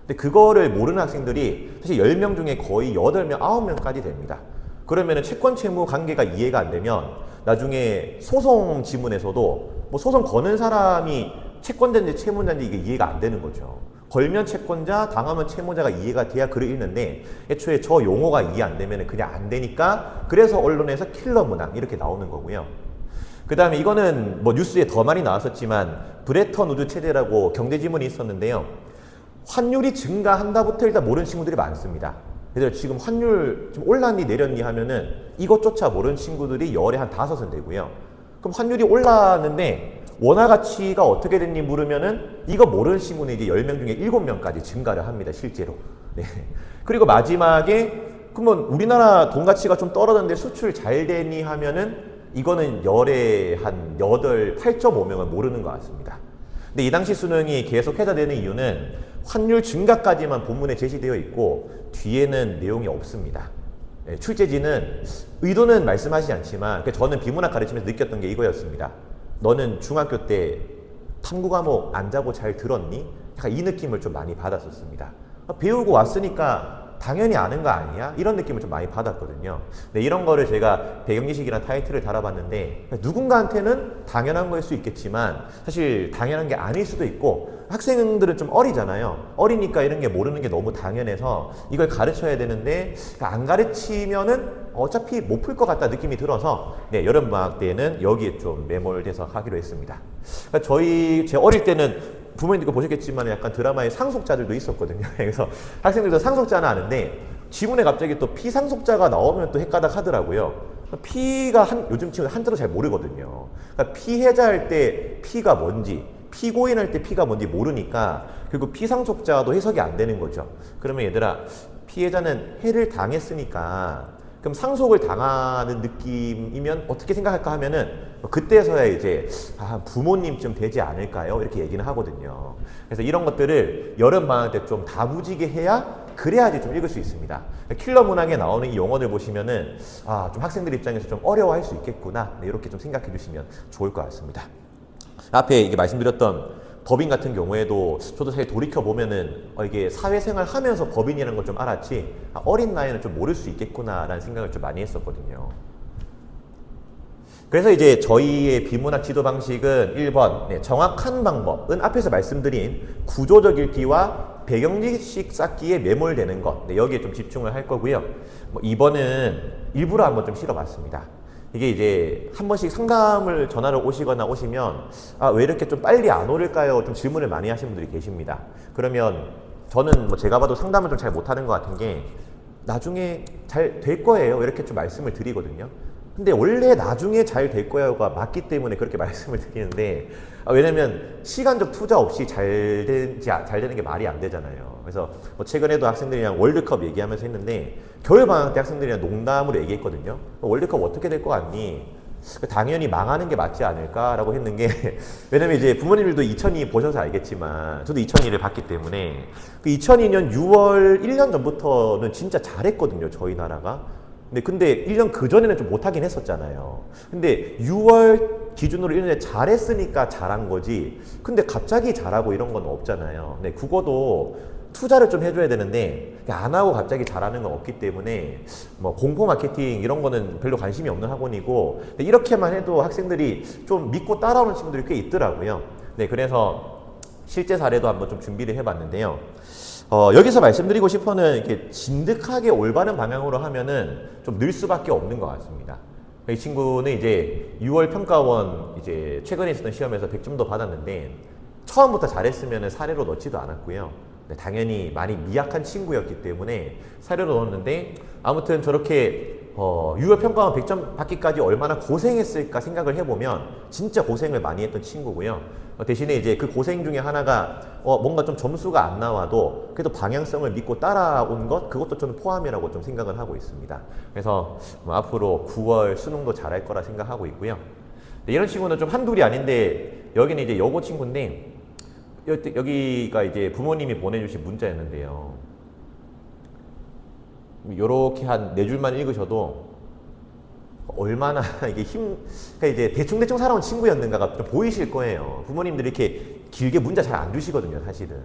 근데 그거를 모르는 학생들이 사실 10명 중에 거의 8명, 9명까지 됩니다. 그러면은 채권 채무 관계가 이해가 안 되면 나중에 소송 지문에서도 뭐 소송 거는 사람이 채권자인지 채무자인지 이게 이해가 안 되는 거죠. 걸면 채권자, 당하면 채무자가 이해가 돼야 글을 읽는데 애초에 저 용어가 이해 안 되면 그냥 안 되니까 그래서 언론에서 킬러 문항 이렇게 나오는 거고요. 그 다음에 이거는 뭐 뉴스에 더 많이 나왔었지만 브레턴 우드 체제라고 경제 지문이 있었는데요. 환율이 증가한다부터 일단 모르는 친구들이 많습니다. 그래서 지금 환율 좀 올랐니 내렸니 하면은 이것조차 모르는 친구들이 열에 한 5은 되고요. 그럼 환율이 올랐는데 원화 가치가 어떻게 됐니 물으면은 이거 모르는 친구는 이제 10명 중에 7명까지 증가를 합니다. 실제로. 네. 그리고 마지막에 그러면 우리나라 돈 가치가 좀 떨어졌는데 수출 잘 되니 하면은 이거는 열에 한 8.5명은 모르는 것 같습니다. 근데 이 당시 수능이 계속 해제되는 이유는 환율 증가까지만 본문에 제시되어 있고 뒤에는 내용이 없습니다. 네, 출제지는 의도는 말씀하시지 않지만 저는 비문학 가르치면서 느꼈던 게 이거였습니다. 너는 중학교 때 탐구 과목 안 자고 잘 들었니? 약간 이 느낌을 좀 많이 받았었습니다. 배우고 왔으니까 당연히 아는 거 아니야? 이런 느낌을 좀 많이 받았거든요. 네, 이런 거를 제가 배경지식이라는 타이틀을 달아봤는데 누군가한테는 당연한 거일 수 있겠지만 사실 당연한 게 아닐 수도 있고 학생들은 좀 어리잖아요. 어리니까 이런 게 모르는 게 너무 당연해서 이걸 가르쳐야 되는데 안 가르치면은 어차피 못 풀 것 같다 느낌이 들어서 네, 여름방학 때는 여기에 좀 매몰돼서 하기로 했습니다. 그러니까 제 어릴 때는 부모님들도 보셨겠지만 약간 드라마에 상속자들도 있었거든요. 그래서 학생들도 상속자는 아는데 지문에 갑자기 또 피상속자가 나오면 또 헷가닥 하더라고요. 피가 요즘 친구들 한자로 잘 모르거든요. 그러니까 피해자 할 때 피가 뭔지, 피고인 할 때 피가 뭔지 모르니까 결국 피상속자도 해석이 안 되는 거죠. 그러면 얘들아 피해자는 해를 당했으니까 그럼 상속을 당하는 느낌이면 어떻게 생각할까 하면은 그때서야 이제 부모님쯤 되지 않을까요? 이렇게 얘기는 하거든요. 그래서 이런 것들을 여름방학 때 좀 다부지게 해야 그래야지 좀 읽을 수 있습니다. 킬러 문항에 나오는 이 용어들 보시면은 좀 학생들 입장에서 좀 어려워할 수 있겠구나. 네, 이렇게 좀 생각해 주시면 좋을 것 같습니다. 앞에 이게 말씀드렸던 법인 같은 경우에도 저도 사실 돌이켜보면은 이게 사회생활 하면서 법인이라는 걸 좀 알았지 어린 나이에는 좀 모를 수 있겠구나라는 생각을 좀 많이 했었거든요. 그래서 이제 저희의 비문학 지도 방식은 1번 네, 정확한 방법은 앞에서 말씀드린 구조적 읽기와 배경지식 쌓기에 매몰되는 것 네, 여기에 좀 집중을 할 거고요. 2번은 일부러 한번 좀 실어봤습니다. 이게 이제 한 번씩 상담을 전화를 오시면 왜 이렇게 좀 빨리 안 오를까요? 좀 질문을 많이 하시는 분들이 계십니다. 그러면 저는 뭐 제가 봐도 상담을 좀 잘 못하는 것 같은 게 나중에 잘 될 거예요 이렇게 좀 말씀을 드리거든요. 근데 원래 나중에 잘 될 거야가 맞기 때문에 그렇게 말씀을 드리는데 왜냐면 시간적 투자 없이 잘 되는 게 말이 안 되잖아요. 그래서 뭐 최근에도 학생들이랑 월드컵 얘기하면서 했는데 겨울방학 때 학생들이랑 농담으로 얘기했거든요. 월드컵 어떻게 될 것 같니? 당연히 망하는 게 맞지 않을까라고 했는 게 왜냐면 이제 부모님들도 2002 보셔서 알겠지만 저도 2002를 봤기 때문에 그 2002년 6월 1년 전부터는 진짜 잘했거든요. 저희 나라가. 근데 1년 그 전에는 좀 못하긴 했었잖아요. 근데 6월 기준으로 1년에 잘했으니까 잘한 거지. 근데 갑자기 잘하고 이런 건 없잖아요. 네, 국어도 투자를 좀 해줘야 되는데 안 하고 갑자기 잘하는 건 없기 때문에 뭐 공포 마케팅 이런 거는 별로 관심이 없는 학원이고, 근데 이렇게만 해도 학생들이 좀 믿고 따라오는 친구들이 꽤 있더라고요. 네, 그래서 실제 사례도 한번 좀 준비를 해봤는데요. 여기서 말씀드리고 싶어는 이렇게 진득하게 올바른 방향으로 하면은 좀 늘 수밖에 없는 것 같습니다. 이 친구는 이제 6월 평가원 이제 최근에 있었던 시험에서 100점도 받았는데 처음부터 잘했으면 사례로 넣지도 않았고요. 네, 당연히 많이 미약한 친구였기 때문에 사례로 넣었는데 아무튼 저렇게 6월 평가원 100점 받기까지 얼마나 고생했을까 생각을 해보면 진짜 고생을 많이 했던 친구고요. 대신에 이제 그 고생 중에 하나가 뭔가 좀 점수가 안 나와도 그래도 방향성을 믿고 따라온 것, 그것도 저는 포함이라고 좀 생각을 하고 있습니다. 그래서 앞으로 9월 수능도 잘할 거라 생각하고 있고요. 네, 이런 친구는 좀 한둘이 아닌데 여기는 이제 여고 친구인데 여기가 이제 부모님이 보내주신 문자였는데요. 요렇게 한 4줄만 읽으셔도 얼마나 이게 그러니까 이제 대충 살아온 친구였는가가 좀 보이실 거예요. 부모님들이 이렇게 길게 문자 잘 안 주시거든요, 사실은.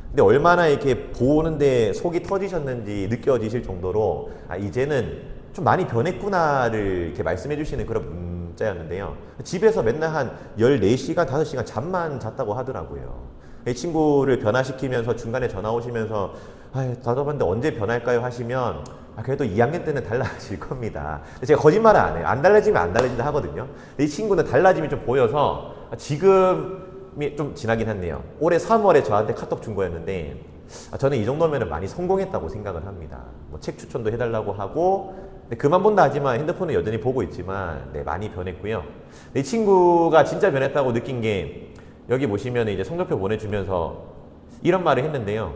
근데 얼마나 이렇게 보는데 속이 터지셨는지 느껴지실 정도로 이제는 좀 많이 변했구나를 이렇게 말씀해 주시는 그런 문자였는데요. 집에서 맨날 한 14시간, 5시간 잠만 잤다고 하더라고요. 이 친구를 변화시키면서 중간에 전화 오시면서 답답한데 언제 변할까요 하시면 그래도 2학년 때는 달라질 겁니다. 제가 거짓말을 안 해요. 안 달라지면 안 달라진다 하거든요. 이 친구는 달라짐이 좀 보여서 지금이 좀 지나긴 했네요. 올해 3월에 저한테 카톡 준 거였는데 저는 이 정도면 많이 성공했다고 생각을 합니다. 뭐 책 추천도 해달라고 하고 그만 본다 하지만 핸드폰은 여전히 보고 있지만 많이 변했고요. 이 친구가 진짜 변했다고 느낀 게 여기 보시면 이제 성적표 보내주면서 이런 말을 했는데요.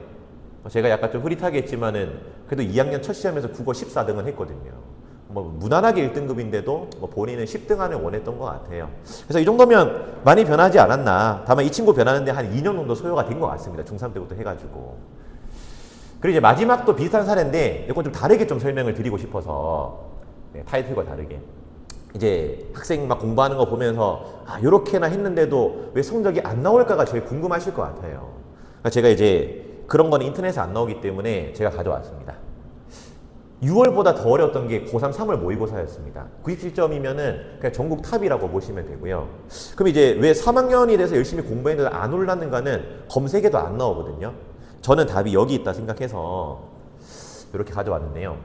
제가 약간 좀 흐릿하게 했지만은 그래도 2학년 첫 시험에서 국어 14등을 했거든요. 뭐 무난하게 1등급인데도 뭐 본인은 10등 안을 원했던 것 같아요. 그래서 이 정도면 많이 변하지 않았나. 다만 이 친구 변하는데 한 2년 정도 소요가 된 것 같습니다. 중3 때부터 해가지고. 그리고 이제 마지막도 비슷한 사례인데 이건 좀 다르게 좀 설명을 드리고 싶어서 타이틀과 다르게. 이제 학생 막 공부하는 거 보면서 요렇게나 했는데도 왜 성적이 안 나올까가 제일 궁금하실 것 같아요. 그러니까 제가 이제 그런 거는 인터넷에 안 나오기 때문에 제가 가져왔습니다. 6월보다 더 어려웠던 게 고3 3월 모의고사였습니다. 97점이면은 그냥 전국 탑이라고 보시면 되고요. 그럼 이제 왜 3학년이 돼서 열심히 공부했는데 안 올랐는가는 검색에도 안 나오거든요. 저는 답이 여기 있다 생각해서 이렇게 가져왔는데요.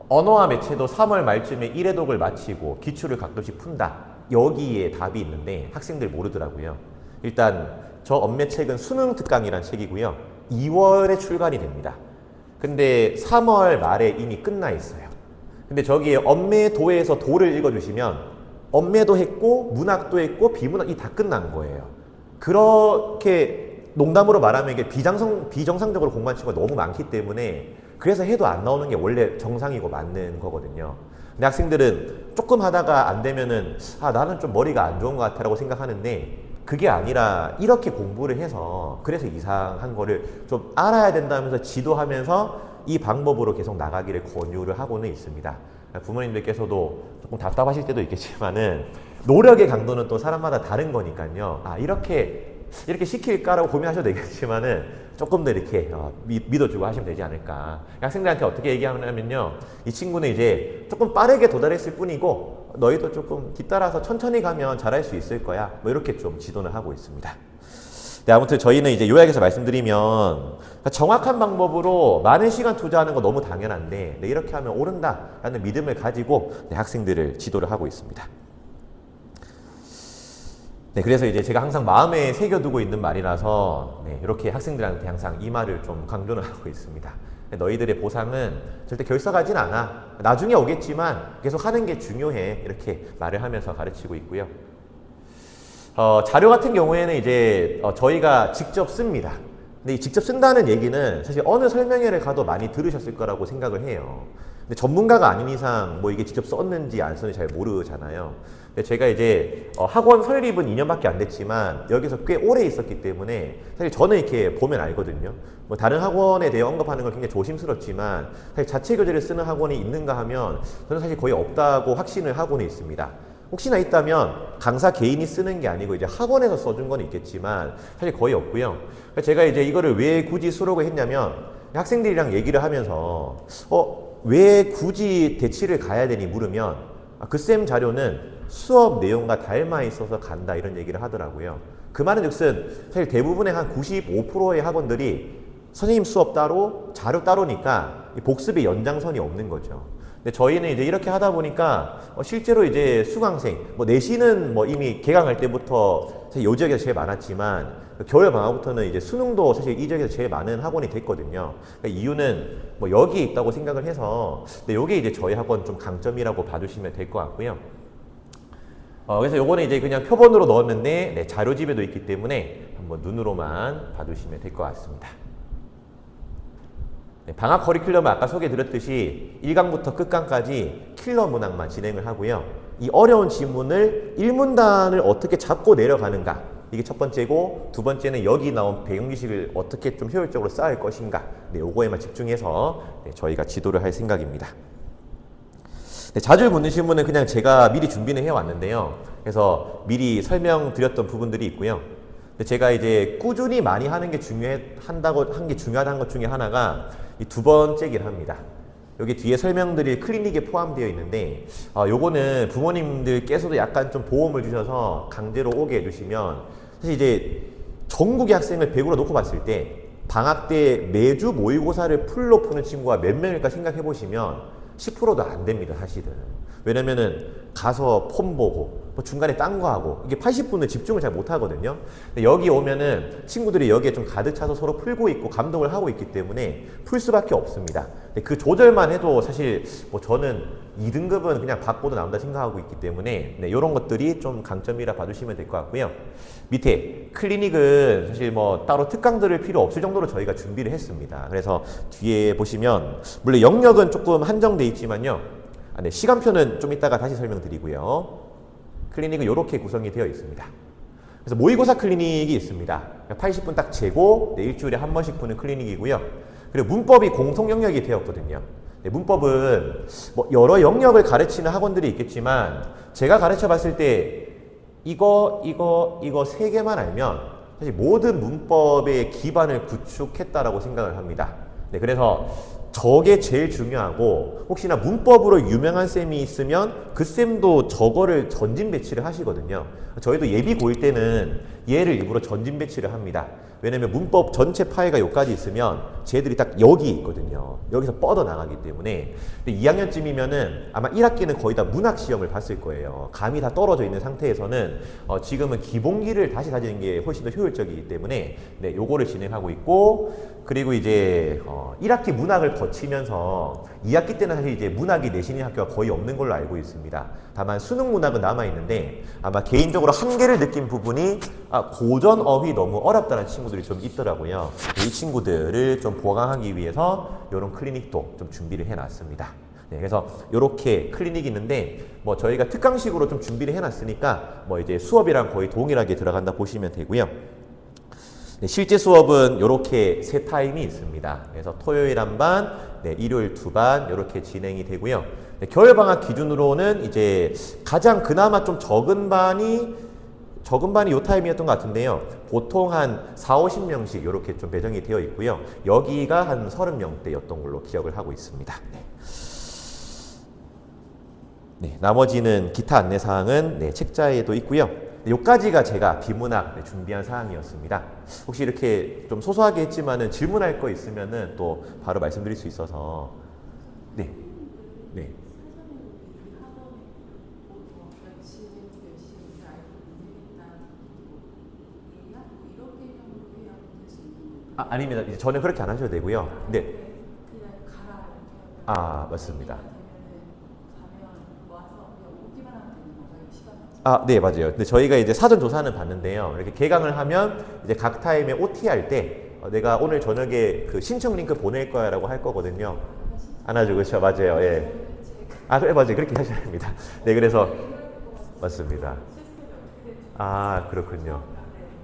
언어와 매체도 3월 말쯤에 1회독을 마치고 기출을 가끔씩 푼다. 여기에 답이 있는데 학생들 모르더라고요. 일단 저 엄매책은 수능 특강이란 책이고요. 2월에 출간이 됩니다. 근데 3월 말에 이미 끝나 있어요. 근데 저기에 엄매도에서 도를 읽어주시면 엄매도 했고 문학도 했고 비문학이 다 끝난 거예요. 그렇게 농담으로 말하면 이게 비정상적으로 공부한 친구가 너무 많기 때문에 그래서 해도 안 나오는 게 원래 정상이고 맞는 거거든요. 근데 학생들은 조금 하다가 안 되면은 나는 좀 머리가 안 좋은 것 같아 라고 생각하는데 그게 아니라 이렇게 공부를 해서 그래서 이상한 거를 좀 알아야 된다면서 지도하면서 이 방법으로 계속 나가기를 권유를 하고는 있습니다. 부모님들께서도 조금 답답하실 때도 있겠지만은 노력의 강도는 또 사람마다 다른 거니까요. 이렇게 시킬까라고 고민하셔도 되겠지만은 조금 더 이렇게 믿어주고 하시면 되지 않을까. 학생들한테 어떻게 얘기하냐면요. 이 친구는 이제 조금 빠르게 도달했을 뿐이고 너희도 조금 뒤따라서 천천히 가면 잘할 수 있을 거야. 뭐 이렇게 좀 지도를 하고 있습니다. 네, 아무튼 저희는 이제 요약해서 말씀드리면 정확한 방법으로 많은 시간 투자하는 거 너무 당연한데 이렇게 하면 오른다라는 믿음을 가지고 학생들을 지도를 하고 있습니다. 네, 그래서 이제 제가 항상 마음에 새겨두고 있는 말이라서 이렇게 학생들한테 항상 이 말을 좀 강조를 하고 있습니다. 너희들의 보상은 절대 결석하진 않아. 나중에 오겠지만 계속 하는 게 중요해. 이렇게 말을 하면서 가르치고 있고요. 자료 같은 경우에는 이제 저희가 직접 씁니다. 근데 이 직접 쓴다는 얘기는 사실 어느 설명회를 가도 많이 들으셨을 거라고 생각을 해요. 근데 전문가가 아닌 이상 뭐 이게 직접 썼는지 안 썼는지 잘 모르잖아요. 근데 제가 이제 학원 설립은 2년밖에 안 됐지만 여기서 꽤 오래 있었기 때문에 사실 저는 이렇게 보면 알거든요. 뭐 다른 학원에 대해 언급하는 건 굉장히 조심스럽지만 사실 자체 교재를 쓰는 학원이 있는가 하면 저는 사실 거의 없다고 확신을 하고는 있습니다. 혹시나 있다면 강사 개인이 쓰는 게 아니고 이제 학원에서 써준 건 있겠지만 사실 거의 없고요. 그래서 제가 이제 이거를 왜 굳이 쓰려고 했냐면 학생들이랑 얘기를 하면서 왜 굳이 대치를 가야 되니 물으면 그 쌤 자료는 수업 내용과 닮아 있어서 간다 이런 얘기를 하더라고요. 그 말은 즉슨 사실 대부분의 한 95%의 학원들이 선생님 수업 따로 자료 따로니까 복습의 연장선이 없는 거죠. 근데 저희는 이제 이렇게 하다 보니까 실제로 이제 수강생, 뭐 내신은 뭐 이미 개강할 때부터 사실 요 지역에서 제일 많았지만 겨울 방학부터는 이제 수능도 사실 이 지역에서 제일 많은 학원이 됐거든요. 그러니까 이유는 뭐 여기에 있다고 생각을 해서 근데 요게 이제 저희 학원 좀 강점이라고 봐주시면 될 것 같고요. 그래서 요거는 이제 그냥 표본으로 넣었는데 네, 자료집에도 있기 때문에 한번 눈으로만 봐주시면 될 것 같습니다. 네, 방학 커리큘럼은 아까 소개드렸듯이 1강부터 끝강까지 킬러 문항만 진행을 하고요. 이 어려운 지문을 1문단을 어떻게 잡고 내려가는가 이게 첫 번째고 두 번째는 여기 나온 배경지식을 어떻게 좀 효율적으로 쌓을 것인가 네, 요거에만 집중해서 네, 저희가 지도를 할 생각입니다. 네, 자주 묻는 질문은 그냥 제가 미리 준비는 해왔는데요. 그래서 미리 설명드렸던 부분들이 있고요. 근데 제가 이제 꾸준히 많이 하는 게 중요하다는 것 중에 하나가 이 두 번째긴 합니다. 여기 뒤에 설명드릴 클리닉에 포함되어 있는데 요거는 부모님들께서도 약간 좀 보험을 주셔서 강제로 오게 해주시면 사실 이제 전국의 학생을 100으로 놓고 봤을 때 방학 때 매주 모의고사를 풀로 푸는 친구가 몇 명일까 생각해 보시면 10%도 안 됩니다, 사실은. 왜냐면은 가서 폰 보고 뭐 중간에 딴 거 하고 이게 80분을 집중을 잘 못 하거든요. 근데 여기 오면은 친구들이 여기에 좀 가득 차서 서로 풀고 있고 감독을 하고 있기 때문에 풀 수밖에 없습니다. 근데 그 조절만 해도 사실 뭐 저는 2등급은 그냥 받고도 나온다 생각하고 있기 때문에 네, 이런 것들이 좀 강점이라 봐주시면 될 것 같고요. 밑에 클리닉은 사실 뭐 따로 특강 들을 필요 없을 정도로 저희가 준비를 했습니다. 그래서 뒤에 보시면 물론 영역은 조금 한정돼 있지만요. 네, 시간표는 좀 이따가 다시 설명드리고요. 클리닉은 이렇게 구성이 되어 있습니다. 그래서 모의고사 클리닉이 있습니다. 80분 딱 재고 네, 일주일에 한 번씩 푸는 클리닉이고요. 그리고 문법이 공통 영역이 되었거든요. 네, 문법은 뭐 여러 영역을 가르치는 학원들이 있겠지만 제가 가르쳐 봤을 때 이거 세 개만 알면 사실 모든 문법의 기반을 구축했다라고 생각을 합니다. 네, 그래서 저게 제일 중요하고 혹시나 문법으로 유명한 쌤이 있으면 그 쌤도 저거를 전진 배치를 하시거든요. 저희도 예비 고1 때는 얘를 일부러 전진 배치를 합니다. 왜냐면 문법 전체 파일가 여기까지 있으면 쟤들이 딱 여기 있거든요. 여기서 뻗어 나가기 때문에. 근데 2학년쯤이면은 아마 1학기는 거의 다 문학 시험을 봤을 거예요. 감이 다 떨어져 있는 상태에서는 지금은 기본기를 다시 다지는 게 훨씬 더 효율적이기 때문에 네, 요거를 진행하고 있고 그리고 이제 1학기 문학을 거치면서 2학기 때는 사실 이제 문학이 내신인 학교가 거의 없는 걸로 알고 있습니다. 다만 수능 문학은 남아 있는데 아마 개인적으로 한계를 느낀 부분이 고전 어휘 너무 어렵다는 친구들이 좀 있더라고요. 이 친구들을 좀 보강하기 위해서 이런 클리닉도 좀 준비를 해놨습니다. 네, 그래서 이렇게 클리닉이 있는데 뭐 저희가 특강식으로 좀 준비를 해놨으니까 뭐 이제 수업이랑 거의 동일하게 들어간다 보시면 되고요. 네, 실제 수업은 이렇게 세 타임이 있습니다. 그래서 토요일 한 반, 네, 일요일 두 반 이렇게 진행이 되고요. 네, 겨울방학 기준으로는 이제 가장 그나마 좀 적은 반이 요 타임이었던 것 같은데요. 보통 한 40-50명씩 이렇게 좀 배정이 되어 있고요. 여기가 한 30명대였던 걸로 기억을 하고 있습니다. 네. 네, 나머지는 기타 안내사항은 네, 책자에도 있고요. 요까지가 제가 비문학 준비한 사항이었습니다. 혹시 이렇게 좀 소소하게 했지만은 질문할 거 있으면은 또 바로 말씀드릴 수 있어서 네. 네. 아닙니다. 이제 저는 그렇게 안 하셔도 되고요. 네. 맞습니다. 네, 맞아요. 근데 저희가 이제 사전 조사는 받는데요. 이렇게 개강을 하면 이제 각 타임에 OT 할 때 내가 오늘 저녁에 그 신청 링크 보낼 거야 라고 할 거거든요. 안아주고 그렇죠. 맞아요. 예. 아, 그래 맞아요. 그렇게 하셔야 됩니다. 네, 그래서 맞습니다. 아, 그렇군요.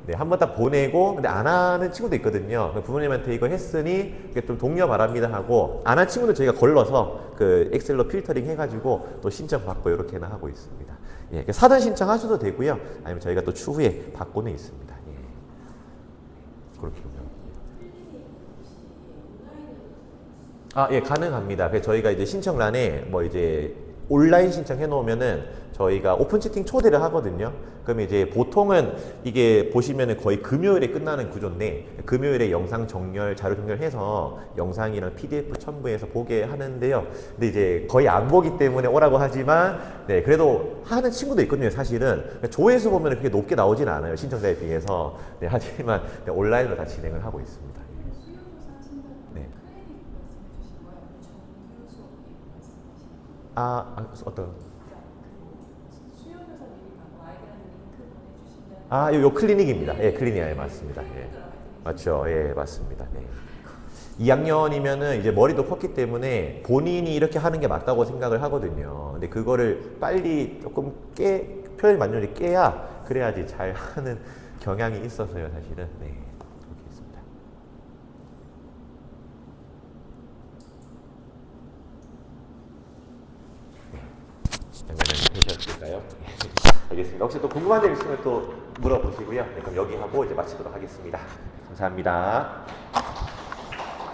네, 한 번 딱 보내고 근데 안 하는 친구도 있거든요. 부모님한테 이거 했으니 이게 좀 독려 바랍니다 하고 안 한 친구는 저희가 걸러서 그 엑셀로 필터링 해가지고 또 신청 받고 이렇게는 하고 있습니다. 예, 사전 신청하셔도 되고요. 아니면 저희가 또 추후에 받고는 있습니다. 예. 그렇군요. 아, 예, 가능합니다. 그래서 저희가 이제 신청란에 뭐 이제 온라인 신청해 놓으면은 저희가 오픈 채팅 초대를 하거든요. 그럼 이제 보통은 이게 보시면은 거의 금요일에 끝나는 구조인데 금요일에 영상 정렬, 자료 정렬해서 영상이랑 PDF 첨부해서 보게 하는데요. 근데 이제 거의 안 보기 때문에 오라고 하지만 네, 그래도 하는 친구도 있거든요, 사실은. 그러니까 조회수 보면은 그렇게 높게 나오진 않아요, 신청자에 비해서. 네, 하지만 네, 온라인으로 다 진행을 하고 있습니다. 네. 어떤? 요 클리닉입니다. 예, 클리닉에 맞습니다. 예. 맞죠. 예, 맞습니다. 네. 2학년이면은 이제 머리도 컸기 때문에 본인이 이렇게 하는 게 맞다고 생각을 하거든요. 근데 그거를 빨리 조금 표현 만족이 깨야 그래야지 잘 하는 경향이 있어서요, 사실은. 네. 그렇게 있습니다. 장면은 되셨을까요? 알겠습니다. 혹시 또 궁금한 점 있으면 또 물어보시고요. 네, 그럼 여기 하고 이제 마치도록 하겠습니다. 감사합니다.